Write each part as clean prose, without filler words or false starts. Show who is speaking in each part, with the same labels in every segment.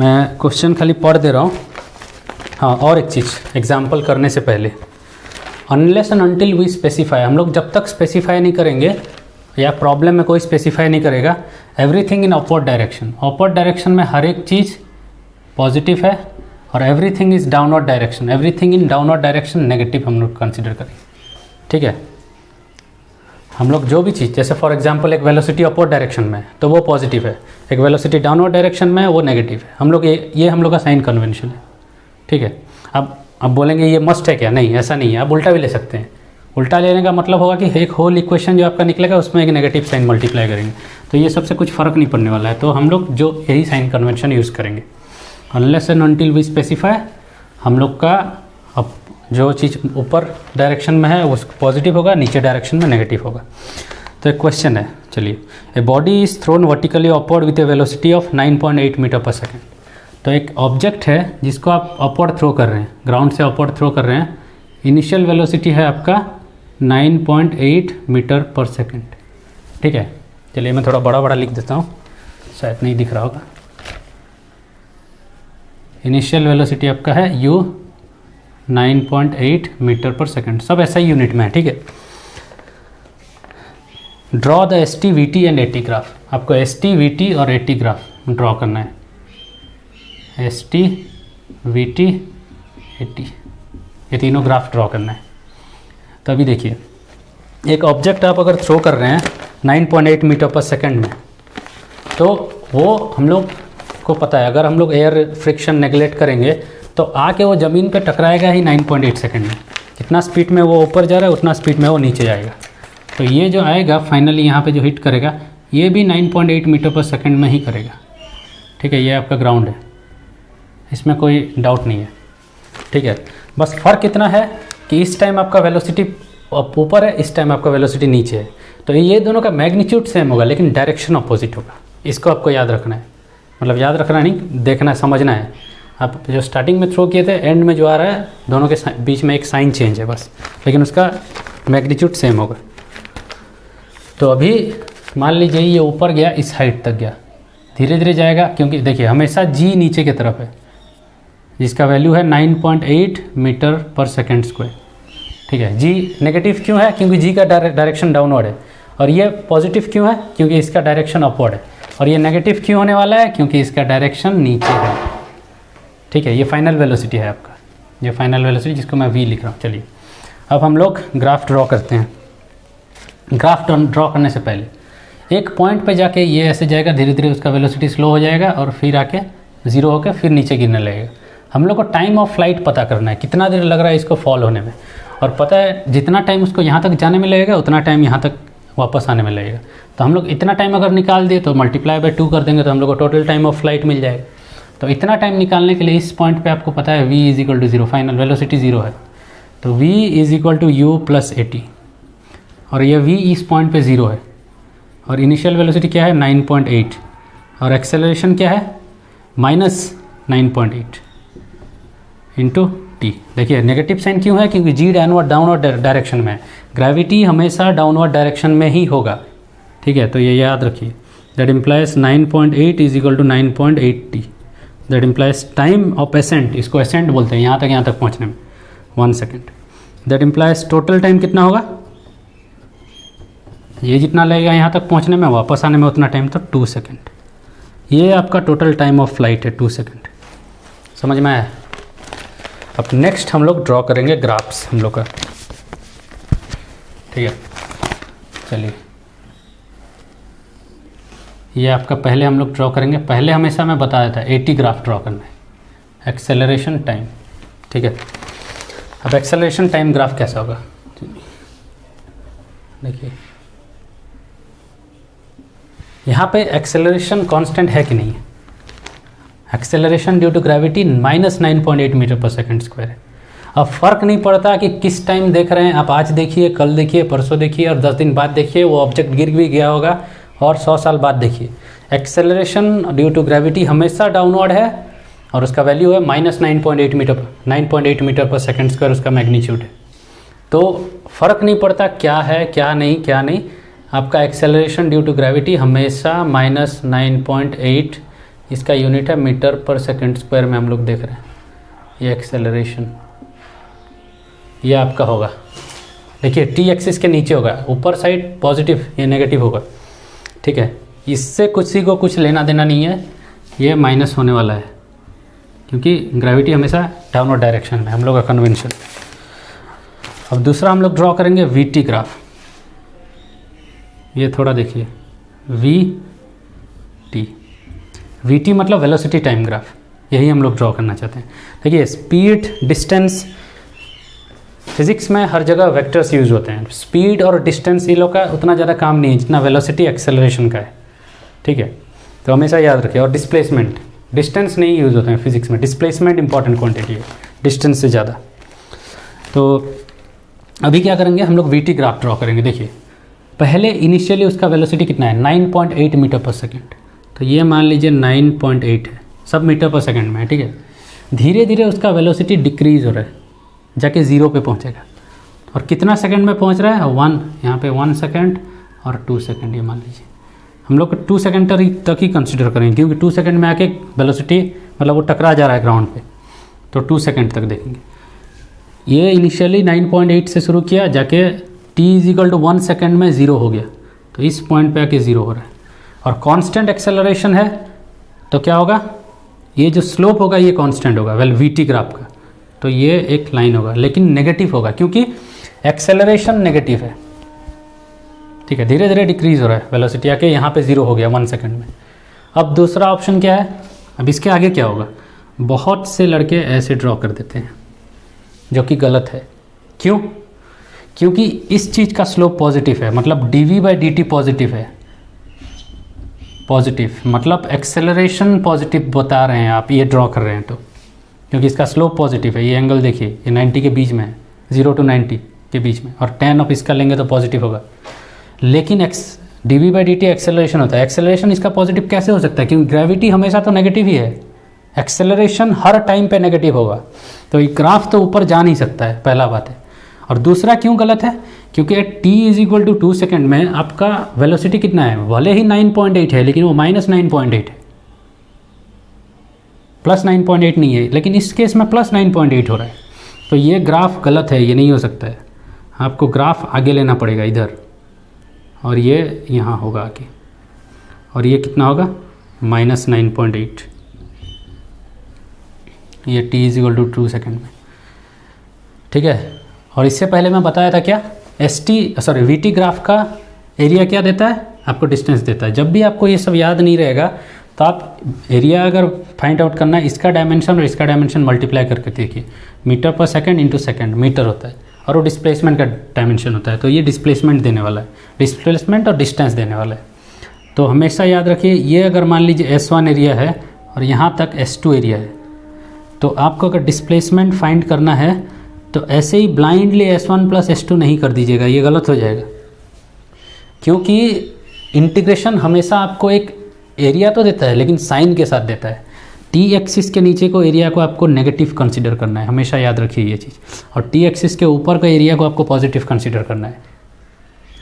Speaker 1: मैं क्वेश्चन खाली पढ़ दे रहा हूँ। हाँ, और एक चीज़ एग्जाम्पल करने से पहले, unless and until we specify, हम लोग जब तक स्पेसिफाई नहीं करेंगे या प्रॉब्लम में कोई स्पेसिफाई नहीं करेगा, everything in upward direction, upward direction में हर एक चीज़ पॉजिटिव है और everything is downward direction, everything in downward direction negative हम लोग कंसिडर करेंगे। ठीक है, हम लोग जो भी चीज़, जैसे फॉर एग्जांपल एक वेलोसिटी अपवर्ड डायरेक्शन में है तो वो पॉजिटिव है, एक वेलोसिटी डाउनवर्ड डायरेक्शन में है वो नेगेटिव है। हम लोग ये हम लोग का साइन कन्वेंशन है। ठीक है, अब बोलेंगे ये मस्ट है क्या? नहीं, ऐसा नहीं है, आप उल्टा भी ले सकते हैं। उल्टा लेने का मतलब होगा कि एक होल इक्वेशन जो आपका निकलेगा उसमें एक नेगेटिव साइन मल्टीप्लाई करेंगे, तो ये सबसे कुछ फ़र्क नहीं पड़ने वाला है। तो हम लोग जो यही साइन कन्वेंशन यूज़ करेंगे, unless and until we specify, हम लोग का अब जो चीज़ ऊपर डायरेक्शन में है वो पॉजिटिव होगा, नीचे डायरेक्शन में नेगेटिव होगा। तो एक क्वेश्चन है, चलिए, a body is thrown vertically upward with a velocity of 9.8 metre per second. तो एक ऑब्जेक्ट है जिसको आप अपवर्ड थ्रो कर रहे हैं, ग्राउंड से अपवर्ड थ्रो कर रहे हैं, इनिशियल वेलोसिटी है आपका 9.8 मीटर पर सेकेंड। ठीक है, चलिए मैं थोड़ा बड़ा बड़ा लिख देता हूँ, शायद नहीं दिख रहा होगा। इनिशियल वेलोसिटी आपका है u 9.8 मीटर पर सेकेंड, सब ऐसा ही यूनिट में है। ठीक है, draw the S T V T and A T graph. आपको एस टी वी टी और ए टी ग्राफ ड्रॉ करना है, S T V T A T, ये तीनों ग्राफ ड्रॉ करना है। तो अभी देखिए, एक ऑब्जेक्ट आप अगर थ्रो कर रहे हैं 9.8 मीटर पर सेकेंड में, तो वो हम लोग को पता है, अगर हम लोग एयर फ्रिक्शन नेगलेक्ट करेंगे तो आके वो ज़मीन पे टकराएगा ही 9.8 सेकेंड में। जितना स्पीड में वो ऊपर जा रहा है उतना स्पीड में वो नीचे जाएगा। तो ये जो आएगा फाइनली यहाँ पे जो हिट करेगा ये भी 9.8 मीटर पर सेकेंड में ही करेगा। ठीक है, ये आपका ग्राउंड है, इसमें कोई डाउट नहीं है। ठीक है, बस फ़र्क इतना है कि इस टाइम आपका वेलोसिटी ऊपर है, इस टाइम आपका वेलोसिटी नीचे है। तो ये दोनों का मैग्नीट्यूड सेम होगा लेकिन डायरेक्शन अपोजिट होगा। इसको आपको याद रखना है, मतलब याद रखना नहीं, देखना है, समझना है। आप जो स्टार्टिंग में थ्रो किए थे, एंड में जो आ रहा है दोनों के बीच में एक साइन चेंज है बस, लेकिन उसका मैग्नीट्यूड सेम होगा। तो अभी मान लीजिए ये ऊपर गया, इस हाइट तक गया, धीरे धीरे जाएगा, क्योंकि देखिए हमेशा जी नीचे की तरफ है, जिसका वैल्यू है 9.8 मीटर पर सेकेंड स्क्वायर। ठीक है, जी नेगेटिव क्यों है? क्योंकि जी का डायरेक्शन डाउनवर्ड है, और ये पॉजिटिव क्यों है? क्योंकि इसका डायरेक्शन अपवर्ड है। और ये नेगेटिव क्यों होने वाला है? क्योंकि इसका डायरेक्शन नीचे है। ठीक है, ये फाइनल वेलोसिटी है आपका, ये फाइनल वेलोसिटी जिसको मैं वी लिख रहा हूँ। चलिए अब हम लोग ग्राफ ड्रॉ करते हैं। ग्राफ ड्रॉ करने से पहले एक पॉइंट पे जाके ये ऐसे जाएगा, धीरे धीरे उसका वेलोसिटी स्लो हो जाएगा और फिर आके ज़ीरो होकर फिर नीचे गिरने लगेगा। हम लोग को टाइम ऑफ फ्लाइट पता करना है, कितना देर लग रहा है इसको फॉल होने में, और पता है जितना टाइम उसको यहाँ तक जाने में लगेगा उतना टाइम यहाँ तक वापस आने में लगेगा। तो हम लोग इतना टाइम अगर निकाल दिए तो मल्टीप्लाई बाय 2 कर देंगे तो हम लोग को टोटल टाइम ऑफ फ्लाइट मिल जाएगा। तो इतना टाइम निकालने के लिए इस पॉइंट पे आपको पता है v is equal to 0, final velocity 0 है, तो v is equal to u plus a t, और ये v इस पॉइंट पे 0 है, और इनिशियल वेलोसिटी क्या है 9.8, और एक्सेलरेशन क्या है माइनस 9.8 इंटू टी। देखिए नेगेटिव साइन क्यों है? क्योंकि जी डाउनवर्ड डायरेक्शन में है, ग्रेविटी हमेशा डाउनवर्ड डायरेक्शन में ही होगा। ठीक है, तो ये याद रखिए, that implies 9.8 is equal to 9.8 t, that implies time of ascent, इसको एसेंट बोलते हैं यहाँ तक पहुँचने में 1 second, that implies total time कितना होगा? ये जितना लगेगा यहाँ तक पहुँचने में, वापस आने में उतना टाइम, तो 2 सेकेंड। ये आपका टोटल टाइम ऑफ फ्लाइट है 2 सेकेंड। समझ में आया? अब नेक्स्ट हम लोग ड्रॉ करेंगे ग्राफ्स हम लोग का। ठीक है, चलिए ये आपका पहले हम लोग ड्रॉ करेंगे। पहले हमेशा मैं बता देता है 80 ग्राफ ड्रॉ करना है, एक्सेलरेशन टाइम। ठीक है, अब एक्सेलरेशन टाइम ग्राफ कैसा होगा? देखिए यहाँ पे एक्सेलरेशन कांस्टेंट है कि नहीं है? Acceleration due to gravity -9.8 metre per second square है। अब फ़र्क नहीं पड़ता कि किस टाइम देख रहे हैं आप, आज देखिए, कल देखिए, परसों देखिए, और 10 दिन बाद देखिए, वो ऑब्जेक्ट गिर भी गया होगा, और 100 साल बाद देखिए, एक्सेलरेशन ड्यू टू ग्रेविटी हमेशा डाउनवर्ड है, और उसका वैल्यू है -9.8 मीटर पर सेकेंड स्क्वायर, उसका मैग्नीट्यूड है। तो फ़र्क नहीं पड़ता क्या है, क्या नहीं, आपका एक्सेलरेशन ड्यू टू ग्रेविटी हमेशा -9.8 इसका यूनिट है मीटर पर सेकंड स्क्वायर में हम लोग देख रहे हैं। ये एक्सेलरेशन ये आपका होगा, देखिए टी एक्सिस के नीचे होगा, ऊपर साइड पॉजिटिव ये नेगेटिव होगा, ठीक है। इससे किसी को कुछ लेना देना नहीं है, ये माइनस होने वाला है क्योंकि ग्रेविटी हमेशा डाउनवर्ड डायरेक्शन में, हम लोग का कन्वेंशन। अब दूसरा हम लोग ड्रॉ करेंगे वी टी ग्राफ। ये थोड़ा देखिए वी टी मतलब वेलोसिटी टाइम ग्राफ, यही हम लोग ड्रॉ करना चाहते हैं। देखिए स्पीड डिस्टेंस, फिजिक्स में हर जगह वेक्टर्स यूज होते हैं। स्पीड और डिस्टेंस ये लोग का उतना ज़्यादा काम नहीं है जितना वेलोसिटी एक्सेलरेशन का है, ठीक है। तो हमेशा याद रखिए। और डिस्प्लेसमेंट, डिस्टेंस नहीं यूज़ होते हैं फिजिक्स में, डिस्प्लेसमेंट इंपॉर्टेंट क्वांटिटी है डिस्टेंस से ज़्यादा। तो अभी क्या करेंगे हम लोग वी टी ग्राफ ड्रॉ करेंगे। देखिए पहले इनिशियली उसका वेलोसिटी कितना है 9.8 मीटर पर सेकेंड, तो ये मान लीजिए 9.8 है, सब मीटर पर सेकेंड में है, ठीक है। धीरे धीरे उसका वेलोसिटी डिक्रीज़ हो रहा है, जाके 0 पे पहुंचेगा। और कितना सेकंड में पहुंच रहा है 1, यहाँ पे 1 सेकंड और 2 सेकंड, ये मान लीजिए हम लोग 2 सेकंड तक ही कंसिडर करेंगे क्योंकि 2 सेकंड में आके वेलोसिटी मतलब वो टकरा जा रहा है ग्राउंड पे, तो 2 सेकंड तक देखेंगे। ये इनिशियली 9.8 से शुरू किया, जाके t=1 सेकंड में 0 हो गया, तो इस पॉइंट पे आके 0 हो रहा है। और कांस्टेंट एक्सेलरेशन है तो क्या होगा, ये जो स्लोप होगा ये कांस्टेंट होगा वेल वी टी ग्राफ का, तो ये एक लाइन होगा लेकिन नेगेटिव होगा क्योंकि एक्सेलरेशन नेगेटिव है, ठीक है। धीरे धीरे डिक्रीज हो रहा है वेलोसिटी, आके यहाँ पे 0 हो गया 1 सेकंड में। अब दूसरा ऑप्शन क्या है, अब इसके आगे क्या होगा, बहुत से लड़के ऐसे ड्रॉ कर देते हैं जो कि गलत है। क्यों? क्योंकि इस चीज़ का स्लोप पॉजिटिव है, मतलब dv/dt पॉजिटिव है। पॉजिटिव मतलब एक्सेलरेशन पॉजिटिव बता रहे हैं आप, ये ड्रॉ कर रहे हैं तो, क्योंकि इसका स्लोप पॉजिटिव है। ये एंगल देखिए ये 90 के बीच में है, 0 to 90 के बीच में, और tan ऑफ इसका लेंगे तो पॉजिटिव होगा। लेकिन dv/dt एक्सेलरेशन होता है, एक्सेलरेशन इसका पॉजिटिव कैसे हो सकता है, क्योंकि ग्रेविटी हमेशा तो नेगेटिव ही है, एक्सेलरेशन हर टाइम पे नेगेटिव होगा, तो ये ग्राफ तो ऊपर जा नहीं सकता है, पहला बात है। और दूसरा क्यों गलत है, क्योंकि t=2 सेकेंड में आपका वेलोसिटी कितना है, भले ही 9.8 है लेकिन वो -9.8 है, +9.8 नहीं है, लेकिन इस केस में +9.8 हो रहा है। तो ये ग्राफ गलत है, ये नहीं हो सकता है। आपको ग्राफ आगे लेना पड़ेगा इधर, और ये यहाँ होगा आगे, और ये कितना होगा -9.8, ये t=2 सेकेंड में, ठीक है। और इससे पहले मैं बताया था क्या, वी टी ग्राफ का एरिया क्या देता है, आपको डिस्टेंस देता है। जब भी आपको ये सब याद नहीं रहेगा तो आप एरिया अगर फाइंड आउट करना है, इसका डायमेंशन और इसका डायमेंशन मल्टीप्लाई करके देखिए, मीटर पर सेकंड इंटू सेकंड मीटर होता है, और वो डिस्प्लेसमेंट का डायमेंशन होता है, तो ये डिस्प्लेसमेंट देने वाला है, डिस्प्लेसमेंट और डिस्टेंस देने वाला है। तो हमेशा याद रखिए, ये अगर मान लीजिए S1 एरिया है और यहाँ तक S2 एरिया है, तो आपको अगर डिस्प्लेसमेंट फाइंड करना है तो ऐसे ही ब्लाइंडली S1 + S2 नहीं कर दीजिएगा, ये गलत हो जाएगा। क्योंकि इंटीग्रेशन हमेशा आपको एक एरिया तो देता है लेकिन साइन के साथ देता है। टी एक्सिस के नीचे को एरिया को आपको नेगेटिव कंसीडर करना है, हमेशा याद रखिए ये चीज़, और टी एक्सिस के ऊपर का एरिया को आपको पॉजिटिव कंसीडर करना है।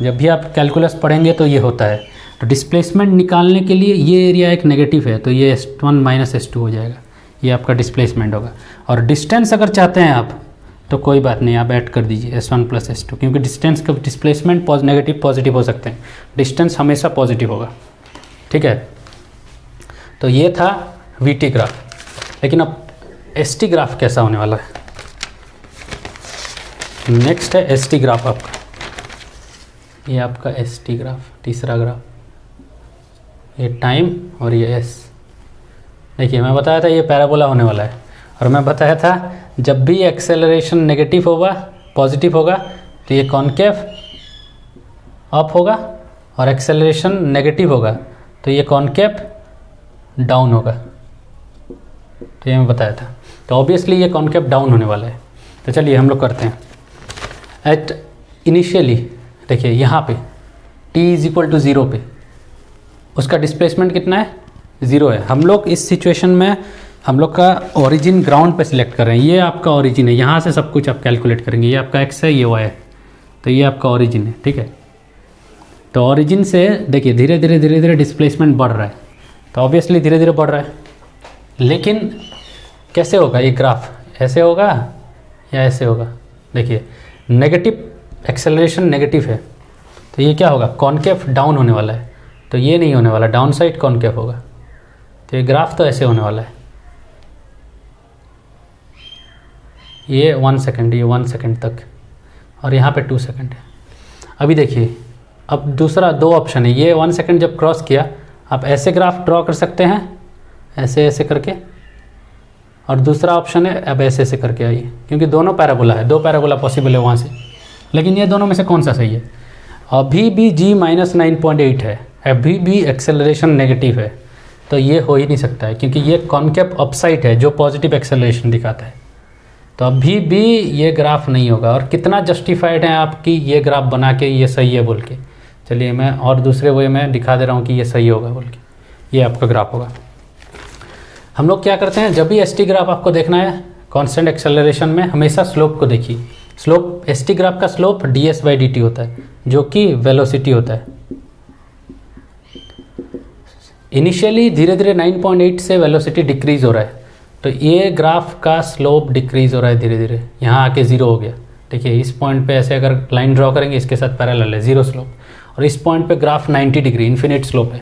Speaker 1: जब भी आप कैलकुलस पढ़ेंगे तो ये होता है। तो डिस्प्लेसमेंट निकालने के लिए ये एरिया एक नेगेटिव है, तो ये S1 - S2 हो जाएगा, ये आपका डिस्प्लेसमेंट होगा। और डिस्टेंस अगर चाहते हैं आप तो कोई बात नहीं, आप ऐड कर दीजिए S1 + S2, क्योंकि डिस्टेंस का डिस्प्लेसमेंट नेगेटिव पॉजिटिव हो सकते हैं, डिस्टेंस हमेशा पॉजिटिव होगा, ठीक है। तो ये था वी टी ग्राफ। लेकिन अब एस टी ग्राफ कैसा होने वाला है, नेक्स्ट है एस टी ग्राफ आपका। ये आपका एस टी ग्राफ, तीसरा ग्राफ, ये टाइम और ये एस। देखिए मैं बताया था ये पैराबोला होने वाला है, और मैं बताया था जब भी एक्सेलरेशन नेगेटिव होगा पॉजिटिव होगा तो ये कॉनकेव अप होगा, और एक्सेलरेशन नेगेटिव होगा तो ये कॉनकेव डाउन होगा। तो ये मैं बताया था, तो ऑब्वियसली ये कॉनकेव डाउन होने वाला है। तो चलिए हम लोग करते हैं। एट इनिशियली देखिए यहाँ पे t=0 पे उसका डिस्प्लेसमेंट कितना है, 0 है। हम लोग इस सिचुएशन में हम लोग का ओरिजिन ग्राउंड पे सिलेक्ट कर रहे हैं, ये आपका ओरिजिन है, यहाँ से सब कुछ आप कैलकुलेट करेंगे। ये आपका x है, ये y है, तो ये आपका ओरिजिन है, ठीक है। तो ओरिजिन से देखिए धीरे धीरे डिस्प्लेसमेंट बढ़ रहा है, तो ऑब्वियसली धीरे धीरे बढ़ रहा है। लेकिन कैसे होगा ये ग्राफ, ऐसे होगा या ऐसे होगा? देखिए नेगेटिव एक्सेलरेशन नेगेटिव है, तो ये क्या होगा, कॉनकेव डाउन होने वाला है। तो ये नहीं होने वाला, डाउन साइड कॉनकेव होगा। तो ये ग्राफ तो ऐसे होने वाला है, ये 1 सेकेंड, ये 1 सेकेंड तक, और यहाँ पे 2 सेकेंड है। अभी देखिए, अब दूसरा 2 ऑप्शन है। ये 1 सेकेंड जब क्रॉस किया, आप ऐसे ग्राफ ड्रॉ कर सकते हैं, ऐसे ऐसे करके, और दूसरा ऑप्शन है अब ऐसे ऐसे करके आइए, क्योंकि दोनों पैराबोला है, 2 पैराबोला पॉसिबल है वहाँ से। लेकिन ये दोनों में से कौन सा सही है? अभी भी g माइनस 9.8 है, अभी भी एक्सेलरेशन नेगेटिव है, तो ये हो ही नहीं सकता है, क्योंकि ये कॉनकेव अपसाइड है जो पॉजिटिव एक्सेलरेशन दिखाता है। तो अभी भी ये ग्राफ नहीं होगा। और कितना जस्टिफाइड है आपकी ये ग्राफ बना के ये सही है बोल के? चलिए मैं और दूसरे वे में दिखा दे रहा हूँ कि ये सही होगा बोल के। ये आपका ग्राफ होगा। हम लोग क्या करते हैं, जब भी एस टी ग्राफ आपको देखना है कांस्टेंट एक्सेलरेशन में, हमेशा स्लोप को देखिए। स्लोप, एस टी ग्राफ का स्लोप ds/dt होता है, जो कि वेलोसिटी होता है। इनिशियली धीरे धीरे 9.8 से वेलोसिटी डिक्रीज हो रहा है, तो ये ग्राफ का स्लोप डिक्रीज हो रहा है धीरे धीरे, यहाँ आके 0 हो गया। देखिए इस पॉइंट पे ऐसे अगर लाइन ड्रॉ करेंगे, इसके साथ पैरेलल है, 0 स्लोप। और इस पॉइंट पे ग्राफ 90 डिग्री इन्फिनिट स्लोप है।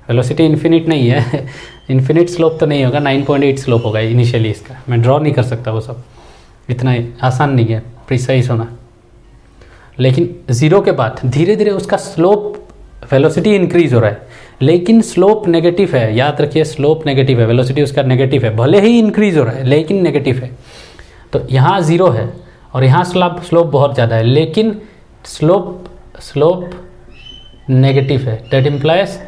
Speaker 1: वेलोसिटी इन्फिनिट नहीं है इन्फिनिट स्लोप तो नहीं होगा, 9.8 स्लोप होगा इनिशियली इसका। मैं ड्रॉ नहीं कर सकता वो सब, इतना आसान नहीं है प्रिसाइज होना। लेकिन 0 के बाद धीरे धीरे उसका स्लोप, वेलोसिटी इंक्रीज हो रहा है, लेकिन स्लोप नेगेटिव है। याद रखिए स्लोप नेगेटिव है, वेलोसिटी उसका नेगेटिव है, भले ही इंक्रीज हो रहा है लेकिन नेगेटिव है। तो यहाँ 0 है और यहाँ स्लोप बहुत ज़्यादा है, लेकिन स्लोप नेगेटिव है। That implies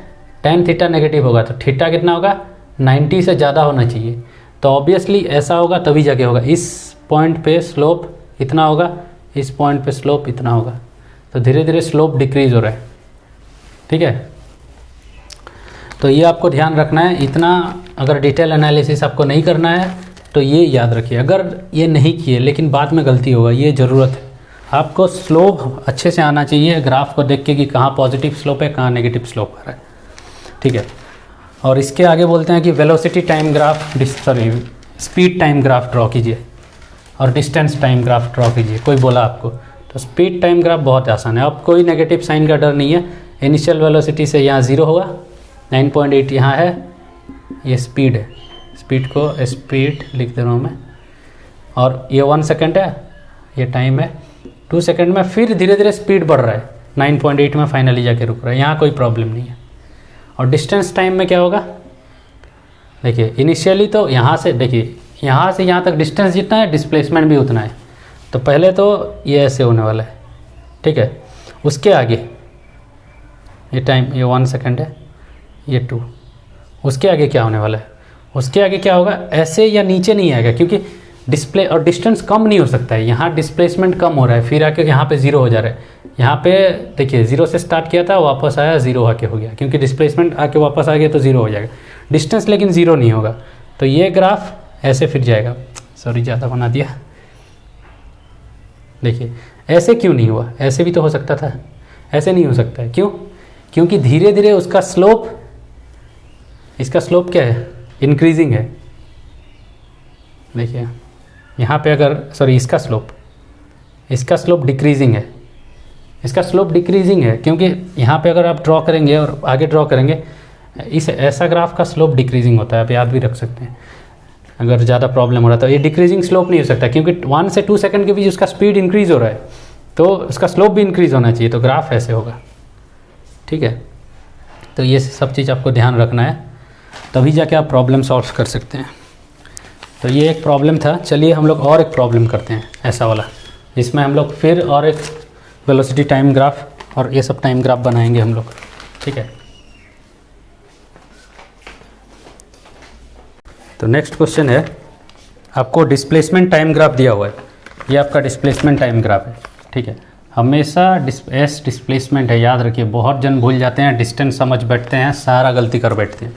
Speaker 1: tan theta negative होगा, तो थीटा कितना होगा, 90 से ज़्यादा होना चाहिए। तो ऑब्वियसली ऐसा होगा तभी जाके होगा। इस पॉइंट पे स्लोप इतना होगा, इस पॉइंट पे स्लोप इतना होगा। तो धीरे धीरे स्लोप डिक्रीज हो रहा है, ठीक है। तो ये आपको ध्यान रखना है। इतना अगर डिटेल एनालिसिस आपको नहीं करना है तो ये याद रखिए। अगर ये नहीं किए लेकिन बाद में गलती होगा, ये ज़रूरत है। आपको स्लोप अच्छे से आना चाहिए ग्राफ को देख के कि कहाँ पॉजिटिव स्लोप है, कहाँ नेगेटिव स्लोप आ रहा है, ठीक है। और इसके आगे बोलते हैं कि velocity time graph, speed time graph draw कीजिए और डिस्टेंस टाइम ग्राफ ड्रॉ कीजिए। कोई बोला आपको, तो स्पीड टाइम ग्राफ बहुत आसान है। अब कोई नेगेटिव साइन का डर नहीं है। इनिशियल वेलोसिटी से यहाँ 0 होगा, 9.8 यहाँ है, ये स्पीड है। स्पीड को स्पीड लिख दे रहा हूँ मैं, और ये 1 सेकेंड है, ये टाइम है। 2 सेकेंड में फिर धीरे धीरे स्पीड बढ़ रहा है, 9.8 में फाइनली जाके रुक रहा है। यहाँ कोई प्रॉब्लम नहीं है। और डिस्टेंस टाइम में क्या होगा, देखिए इनिशियली तो यहाँ से, देखिए यहाँ से यहाँ तक डिस्टेंस जितना है डिस्प्लेसमेंट भी उतना है। तो पहले तो ये ऐसे होने वाला है, ठीक है। उसके आगे ये टाइम, ये 1 सेकेंड है, ये 2। उसके आगे क्या होने वाला है, उसके आगे क्या होगा, ऐसे या नीचे नहीं आएगा, क्योंकि डिस्प्ले और डिस्टेंस कम नहीं हो सकता है। यहाँ डिस्प्लेसमेंट कम हो रहा है, फिर आके यहाँ पे 0 हो जा रहा है। यहाँ पे देखिए 0 से स्टार्ट किया था, वापस आया 0 आके हो गया, क्योंकि डिस्प्लेसमेंट आके वापस आ गया तो 0 हो जाएगा। डिस्टेंस लेकिन 0 नहीं होगा। तो ये ग्राफ ऐसे फिर जाएगा। सॉरी ज़्यादा बना दिया। देखिए ऐसे क्यों नहीं हुआ, ऐसे भी तो हो सकता था, ऐसे नहीं हो सकता है। क्यों? क्योंकि धीरे धीरे उसका स्लोप, इसका स्लोप क्या है, इंक्रीजिंग है। देखिए यहाँ पे अगर, सॉरी इसका स्लोप डिक्रीजिंग है, इसका स्लोप डिक्रीजिंग है, क्योंकि यहाँ पे अगर आप ड्रॉ करेंगे और आगे ड्रॉ करेंगे, इस ऐसा ग्राफ का स्लोप डिक्रीजिंग होता है। आप याद भी रख सकते हैं अगर ज़्यादा प्रॉब्लम हो रहा है तो। ये डिक्रीजिंग स्लोप नहीं हो सकता, क्योंकि 1 से 2 सेकंड के बीच उसका स्पीड इंक्रीज हो रहा है, तो उसका स्लोप भी इंक्रीज होना चाहिए। तो ग्राफ ऐसे होगा, ठीक है। तो ये सब चीज़ आपको ध्यान रखना है, तभी जाके आप प्रॉब्लम सॉल्व कर सकते हैं। तो ये एक प्रॉब्लम था। चलिए हम लोग और एक प्रॉब्लम करते हैं ऐसा वाला, जिसमें हम लोग फिर और एक वेलोसिटी टाइम ग्राफ और ये सब टाइम ग्राफ बनाएंगे हम लोग, ठीक है। तो नेक्स्ट क्वेश्चन है, आपको डिस्प्लेसमेंट टाइम ग्राफ दिया हुआ है। ये आपका डिस्प्लेसमेंट टाइम ग्राफ है, ठीक है। हमेशा एस डिस्प्लेसमेंट है, याद रखिए। बहुत जन भूल जाते हैं, डिस्टेंस समझ बैठते हैं, सारा गलती कर बैठते हैं।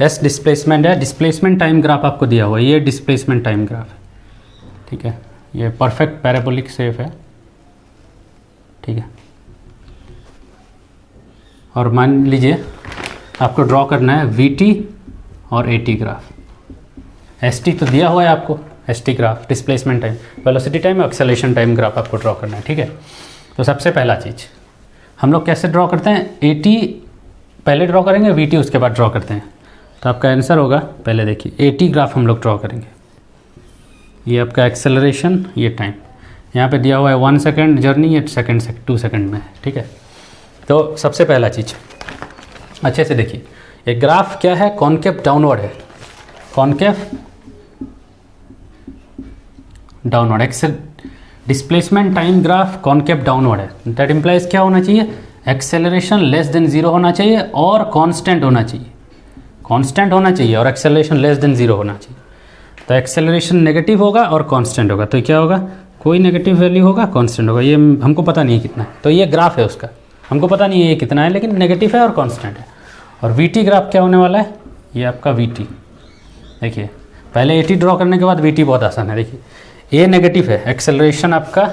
Speaker 1: एस डिस्प्लेसमेंट है, डिस्प्लेसमेंट टाइम ग्राफ आपको दिया हुआ है। ये डिस्प्लेसमेंट टाइम ग्राफ है, ठीक है। ये परफेक्ट पैराबोलिक शेप है, ठीक है। और मान लीजिए आपको ड्रॉ करना है वीटी और एटी ग्राफ। एसटी तो दिया हुआ है आपको, ST graph displacement time, velocity time, acceleration time graph आपको ड्रॉ करना है, ठीक है। तो सबसे पहला चीज़ हम लोग कैसे ड्रॉ करते हैं, एटी पहले ड्रॉ करेंगे, वीटी उसके बाद ड्रॉ करते हैं। तो आपका आंसर होगा, पहले देखिए एटी ग्राफ हम लोग ड्रॉ करेंगे, ये आपका एक्सेलरेशन, ये टाइम, यहाँ पे दिया हुआ है 1 सेकेंड जर्नी, ये 2 सेकेंड में है, ठीक है। तो सबसे पहला चीज़ अच्छे से देखिए, एक ग्राफ क्या है, कॉनकेव डाउनवर्ड है, concave downward, excel displacement time graph concave downward है। दैट इम्प्लाइज क्या होना चाहिए, एक्सेलरेशन लेस देन 0 होना चाहिए और कांस्टेंट होना चाहिए, कांस्टेंट होना चाहिए और एक्सेलरेशन लेस देन 0 होना चाहिए। तो एक्सेलरेशन नेगेटिव होगा और कांस्टेंट होगा, तो क्या होगा, कोई नेगेटिव वैल्यू होगा, कांस्टेंट होगा, ये हमको पता नहीं है कितना है, तो ये ग्राफ है उसका, हमको पता नहीं है ये कितना है, लेकिन नेगेटिव है और कांस्टेंट है। और वीटी ग्राफ क्या होने वाला है, ये आपका वीटी, देखिए पहले एटी ड्रॉ करने के बाद वीटी बहुत आसान है। देखिए ये नेगेटिव है, एक्सेलरेशन आपका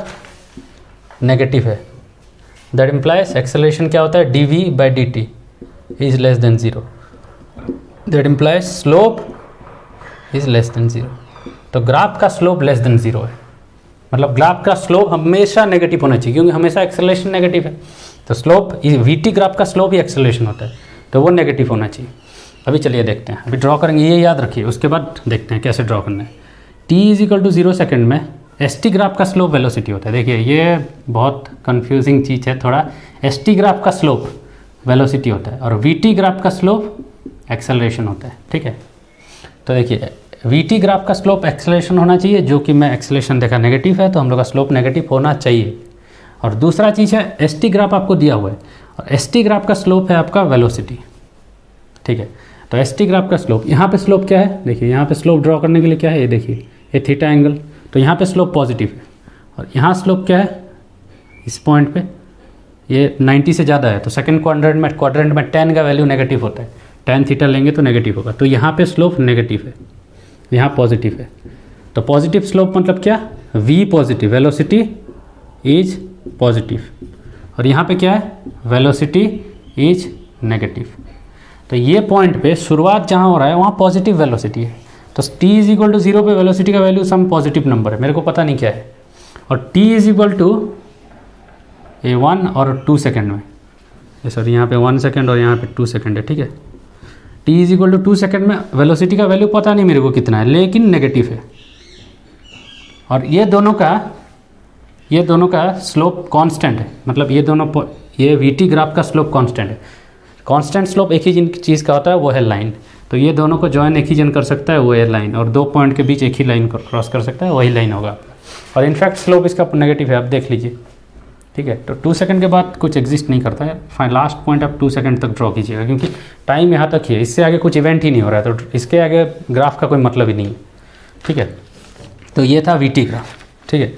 Speaker 1: नेगेटिव है, दैट इम्प्लाइज एक्सेलरेशन क्या होता है, D by D T is less than 0, that implies slope is less than 0। तो ग्राफ का स्लोप लेस देन 0 है, मतलब ग्राफ का स्लोप हमेशा नेगेटिव होना चाहिए, क्योंकि हमेशा एक्सेलरेशन नेगेटिव है। तो स्लोप, वीटी ग्राफ का स्लोप ही एक्सेलरेशन होता है, तो वो नेगेटिव होना चाहिए। अभी चलिए देखते हैं, अभी ड्रॉ करेंगे, ये याद रखिए, उसके बाद देखते हैं कैसे ड्रॉ करना है। t is equal to 0 second में एस टी ग्राफ का स्लोप वेलोसिटी होता है। देखिए ये बहुत कंफ्यूजिंग चीज़ है थोड़ा, एस टी ग्राफ का स्लोप वेलोसिटी होता है और वी टी ग्राफ का स्लोप एक्सेलरेशन होता है, ठीक है। तो देखिए वी टी ग्राफ का स्लोप एक्सेलरेशन होना चाहिए, जो कि मैं एक्सेलरेशन देखा नेगेटिव है, तो हम लोग का स्लोप नेगेटिव होना चाहिए। और दूसरा चीज़ है एस टी ग्राफ आपको दिया हुआ है और एस टी ग्राफ का स्लोप है आपका वेलोसिटी, ठीक है। तो एस टी ग्राफ का स्लोप, यहाँ पे स्लोप क्या है, देखिए यहाँ पे स्लोप ड्रॉ करने के लिए क्या है, ये देखिए ये थीटा एंगल, तो यहाँ पे स्लोप पॉजिटिव है और यहाँ स्लोप क्या है, इस पॉइंट पे ये 90 से ज़्यादा है, तो सेकंड क्वाड्रेंट में tan का वैल्यू नेगेटिव होता है, tan थीटा लेंगे तो नेगेटिव होगा, तो यहाँ पे स्लोप नेगेटिव है, यहाँ पॉजिटिव है। तो पॉजिटिव स्लोप मतलब क्या, v positive, velocity is positive, और यहाँ पे क्या है, वेलोसिटी इज नेगेटिव। तो ये पॉइंट पे शुरुआत जहाँ हो रहा है वहाँ पॉजिटिव वेलोसिटी है, तो t इज इक्वल टू 0 पे वेलोसिटी का वैल्यू सम पॉजिटिव नंबर है, मेरे को पता नहीं क्या है, और t इज इक्वल टू ये 1 और 2 सेकेंड में, सॉरी यहाँ पे 1 सेकेंड और यहाँ पे 2 सेकेंड है, ठीक है। t is equal to 2 second में वेलोसिटी का वैल्यू पता नहीं मेरे को कितना है, लेकिन नेगेटिव है, और ये दोनों का स्लोप कांस्टेंट है, मतलब ये वी टी ग्राफ का स्लोप कांस्टेंट है। कांस्टेंट स्लोप एक ही चीज़ का होता है, वो है लाइन, तो ये दोनों को ज्वाइन एक ही जन कर सकता है, वो है लाइन, और दो पॉइंट के बीच एक ही लाइन क्रॉस कर सकता है, वही लाइन होगा। और इनफैक्ट स्लोप इसका नेगेटिव है, आप देख लीजिए, ठीक है। तो 2 सेकंड के बाद कुछ एग्जिस्ट नहीं करता है, लास्ट पॉइंट आप 2 सेकंड तक ड्रॉ कीजिएगा, क्योंकि टाइम यहाँ तक ही है, इससे आगे कुछ इवेंट ही नहीं हो रहा है, तो इसके आगे ग्राफ का कोई मतलब ही नहीं है, ठीक है। तो ये था वी टी ग्राफ, ठीक है।